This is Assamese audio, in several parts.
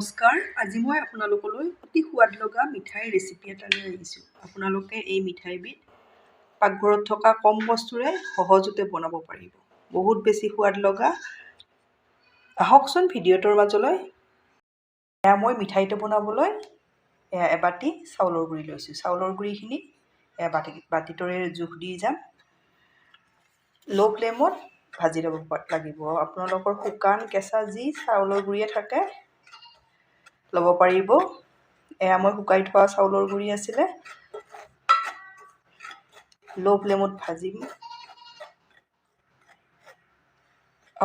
নমস্কাৰ, আজি মই আপোনালোকলৈ অতি সোৱাদ লগা মিঠাইৰ ৰেচিপি এটা লৈ আহিছোঁ। আপোনালোকে এই মিঠাইবিধ পাকঘৰত থকা কম বস্তুৰে সহজতে বনাব পাৰিব। বহুত বেছি সোৱাদ লগা। আহকচোন ভিডিঅ'টোৰ মাজলৈ। মই মিঠাইটো বনাবলৈ এবাটি চাউলৰ গুড়ি লৈছোঁ। চাউলৰ গুড়িখিনি বাতিটোৰে জোখ দি যাম। ল' ফ্লেমত ভাজি ল'ব লাগিব। আপোনালোকৰ শুকান কেঁচা যি চাউলৰ গুড়িয়ে থাকে ল'ব পাৰিব। মই শুকাই থোৱা চাউলৰ গুড়ি আছিলে। ল' ফ্লেমত ভাজিম।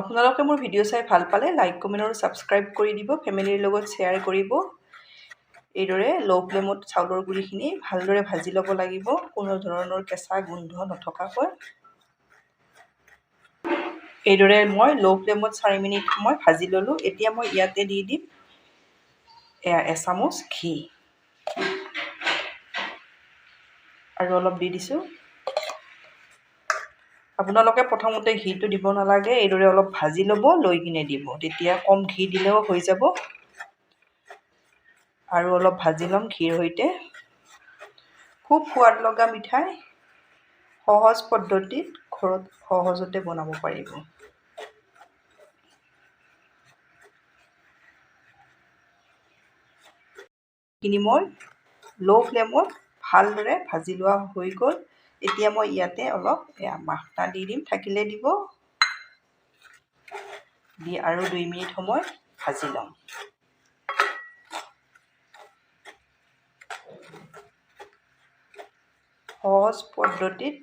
আপোনালোকে মোৰ ভিডিঅ' চাই ভাল পালে লাইক, কমেণ্ট আৰু ছাবস্ক্ৰাইব কৰি দিব। ফেমিলিৰ লগত শ্বেয়াৰ কৰিব। এইদৰে ল' ফ্লেমত চাউলৰ গুড়িখিনি ভালদৰে ভাজি ল'ব লাগিব, কোনো ধৰণৰ কেঁচা গোন্ধ নথকাকৈ। এইদৰে মই ল' ফ্লেমত 4 মিনিট সময় ভাজি ল'লোঁ। এতিয়া মই ইয়াতে দি দিম এচামুচ ঘি আৰু অলপ দি দিছোঁ। আপোনালোকে প্ৰথমতে ঘিটো দিব নালাগে, এইদৰে অলপ ভাজি ল'ব, লৈ কিনে দিব। তেতিয়া কম ঘি দিলেও হৈ যাব। আৰু অলপ ভাজি ল'ম ঘিৰ সৈতে। খুব সোৱাদ লগা মিঠাই, সহজ পদ্ধতিত ঘৰত সহজতে বনাব পাৰিব। এইখিনি মই ল' ফ্লেমত ভালদৰে ভাজি লোৱা হৈ গ'ল। এতিয়া মই ইয়াতে অলপ মাখনা দি দিম, থাকিলে দিব। দি আৰু 2 মিনিট সময় ভাজি ল'ম। সহজ পদ্ধতিত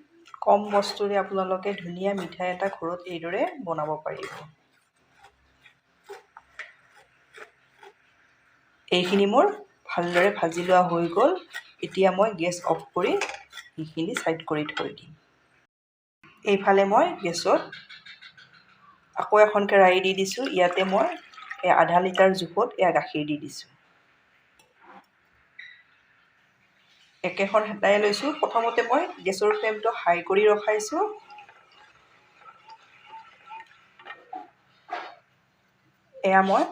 কম বস্তুৰে আপোনালোকে ধুনীয়া মিঠাই এটা ঘৰত এইদৰে বনাব পাৰিব। এইখিনি মোৰ ভালদৰে ভাজি লোৱা হৈ গ'ল। এতিয়া মই গেছ অফ কৰি এইখিনি ছাইড কৰি থৈ দিম। এইফালে মই গেছত আকৌ এখন কেৰাহী দি দিছোঁ। ইয়াতে মই আধা লিটাৰ জোখত গাখীৰ দি দিছোঁ। একেখন হেতাই লৈছোঁ। প্ৰথমতে মই গেছৰ ফ্লেমটো হাই কৰি ৰখাইছোঁ। মই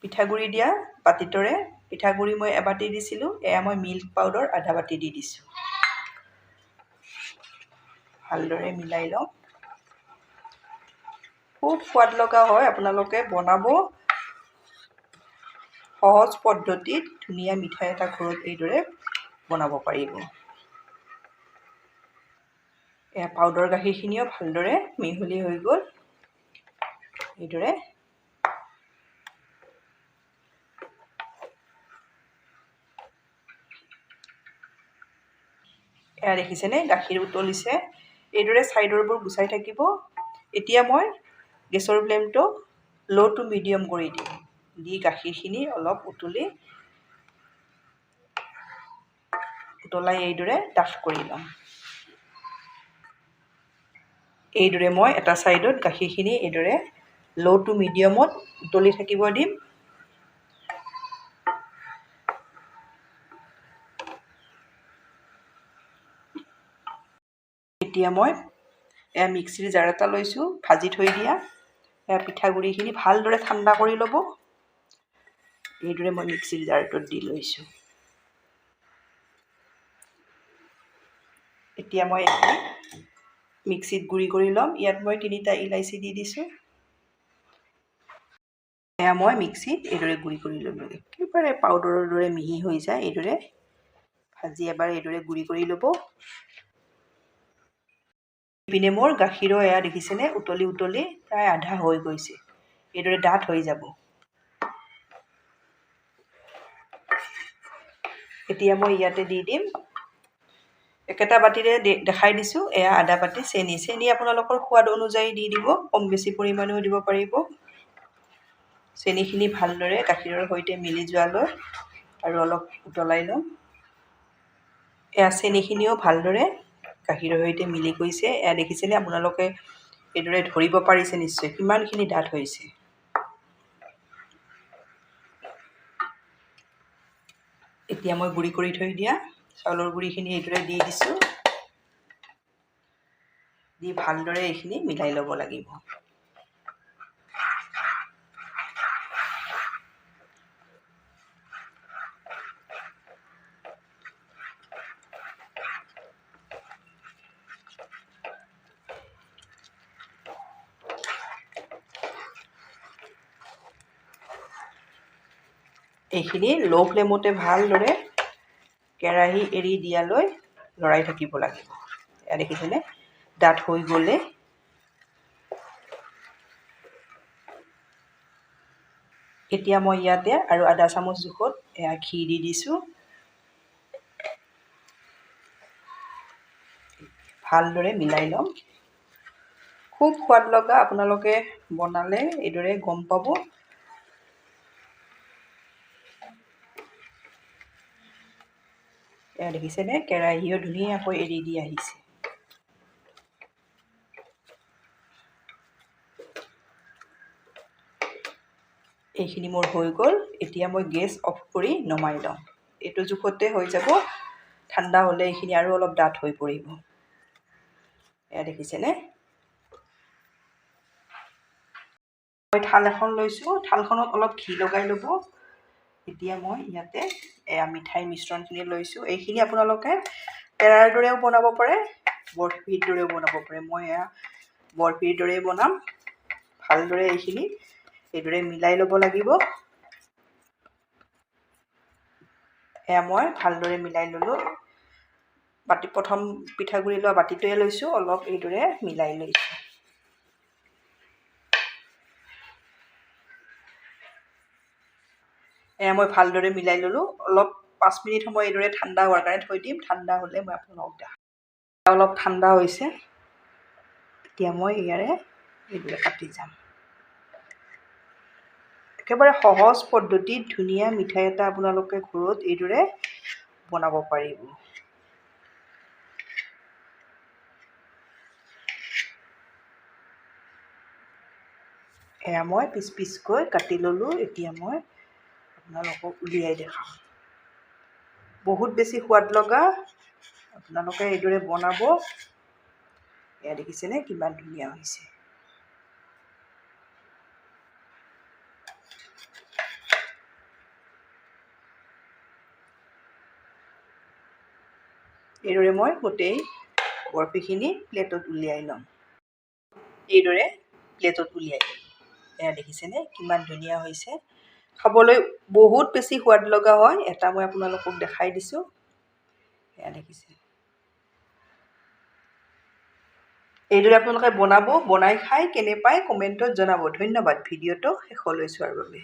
পিঠাগুড়ি দিয়া বাতিটোৰে পিঠাগুড়ি মই এবাটি দিছিলোঁ। মই মিল্ক পাউডাৰ আধা বাটি দি দিছোঁ। ভালদৰে মিলাই লওঁ। খুব সোৱাদ লগা হয়, আপোনালোকে বনাব। সহজ পদ্ধতিত ধুনীয়া মিঠাই এটা ঘৰত এইদৰে বনাব পাৰিব। পাউডাৰ গাখীৰখিনিও ভালদৰে মিহলি হৈ গ'ল। এইদৰে দেখিছেনে গাখীৰ উতলিছে। এইদৰে ছাইডৰবোৰ গুচাই থাকিব। এতিয়া মই গেছৰ ফ্লেমটো ল' টু মিডিয়াম কৰি দিম। দি গাখীৰখিনি অলপ উতলাই এইদৰে ডাঠ কৰি ল'ম। এইদৰে মই এটা ছাইডত গাখীৰখিনি এইদৰে ল' টু মিডিয়ামত উতলি থাকিব দিম। এতিয়া মই মিক্সিৰ জাৰ এটা লৈছোঁ, ভাজি থৈ দিয়া পিঠাগুড়িখিনি ভালদৰে ঠাণ্ডা কৰি ল'ব। এইদৰে মই মিক্সিৰ জাৰটোত দি লৈছোঁ। এতিয়া মই মিক্সিত গুড়ি কৰি ল'ম। ইয়াত মই 3টা ইলাচি দি দিছোঁ। মই মিক্সিত এইদৰে গুড়ি কৰি ল'লোঁ। একেবাৰে পাউডাৰৰ দৰে মিহি হৈ যায়। এইদৰে ভাজি এবাৰ এইদৰে গুড়ি কৰি ল'ব। ইপিনে মোৰ গাখীৰো দেখিছেনে উতলি উতলি প্ৰায় আধা হৈ গৈছে। এইদৰে ডাঠ হৈ যাব। এতিয়া মই ইয়াতে দি দিম একেটা বাতিৰে দেখাই দিছোঁ আধা বাতি চেনি। চেনি আপোনালোকৰ সোৱাদ অনুযায়ী দি দিব, কম বেছি পৰিমাণেও দিব পাৰিব। চেনিখিনি ভালদৰে গাখীৰৰ সৈতে মিলি যোৱালৈ আৰু অলপ উতলাই ল'ম। চেনিখিনিও ভালদৰে গাখীৰৰ সৈতে মিলি গৈছে। দেখিছেনে আপোনালোকে এইদৰে ধৰিব পাৰিছে নিশ্চয় কিমানখিনি ডাঠ হৈছে। এতিয়া মই গুড়ি কৰি থৈ দিয়া চাউলৰ গুড়িখিনি এইদৰে দি দিছোঁ। দি ভালদৰে এইখিনি মিলাই ল'ব লাগিব। এইখিনি ল' ফ্লেমতে ভালদৰে কেৰাহী এৰি দিয়ালৈ লৰাই থাকিব লাগিব। এয়া দেখিছেনে ডাঠ হৈ গ'লে এতিয়া মই ইয়াতে আৰু আধা চামুচ জোখত এয়া ঘি দি দিছোঁ। ভালদৰে মিলাই ল'ম। খুব সোৱাদ লগা, আপোনালোকে বনালে এইদৰে গম পাব। এয়া দেখিছেনে কেৰাহীও ধুনীয়াকৈ এৰি দি আহিছে। এইখিনি মোৰ হৈ গ'ল। এতিয়া মই গেছ অফ কৰি নমাই লওঁ। এইটো জোখতে হৈ যাব। ঠাণ্ডা হ'লে এইখিনি আৰু অলপ ডাঠ হৈ পৰিব। এয়া দেখিছেনে মই থাল এখন লৈছোঁ। থালখনত অলপ ঘি লগাই ল'ব। এতিয়া মই ইয়াতে এয়া মিঠাই মিশ্ৰণখিনি লৈছোঁ। এইখিনি আপোনালোকে পেৰাৰ দৰেও বনাব পাৰে, বৰফিৰ দৰেও বনাব পাৰে। মই এয়া বৰফিৰ দৰেই বনাম। ভালদৰে এইখিনি এইদৰে মিলাই ল'ব লাগিব। এয়া মই ভালদৰে মিলাই ল'লোঁ। প্ৰথম পিঠাগুড়ি লোৱা বাতিটোৱে লৈছোঁ, অলপ এইদৰে মিলাই লৈছোঁ। এয়া মই ভালদৰে মিলাই ল'লোঁ। অলপ 5 মিনিট সময় এইদৰে ঠাণ্ডা হোৱাৰ কাৰণে থৈ দিম। ঠাণ্ডা হ'লে মই আপোনালোকক দেখাম। অলপ ঠাণ্ডা হৈছে। এতিয়া মই ইয়াৰে এইদৰে কাটি যাম। একেবাৰে সহজ পদ্ধতিত ধুনীয়া মিঠাই এটা আপোনালোকে ঘৰত এইদৰে বনাব পাৰিব। এয়া মই পিচ পিচকৈ কাটি ল'লোঁ। এতিয়া মই আপোনালোকক উলিয়াই দেখাম। বহুত বেছি সোৱাদ লগা, আপোনালোকে এইদৰে বনাব। এয়া দেখিছেনে কিমান ধুনীয়া হৈছে। এইদৰে মই গোটেই বৰফিখিনি প্লেটত উলিয়াই ল'ম। এইদৰে প্লেটত উলিয়াই ল'ম। এয়া দেখিছেনে কিমান ধুনীয়া হৈছে। খাবলৈ বহুত বেছি সোৱাদ লগা হয়। এটা মই আপোনালোকক দেখাই দিছোঁ। এয়া দেখিছে। এইদৰে আপোনালোকে বনাব, বনাই খাই কেনে পায় কমেণ্টত জনাব। ধন্যবাদ ভিডিঅ'টো শেষলৈ চোৱাৰ বাবে।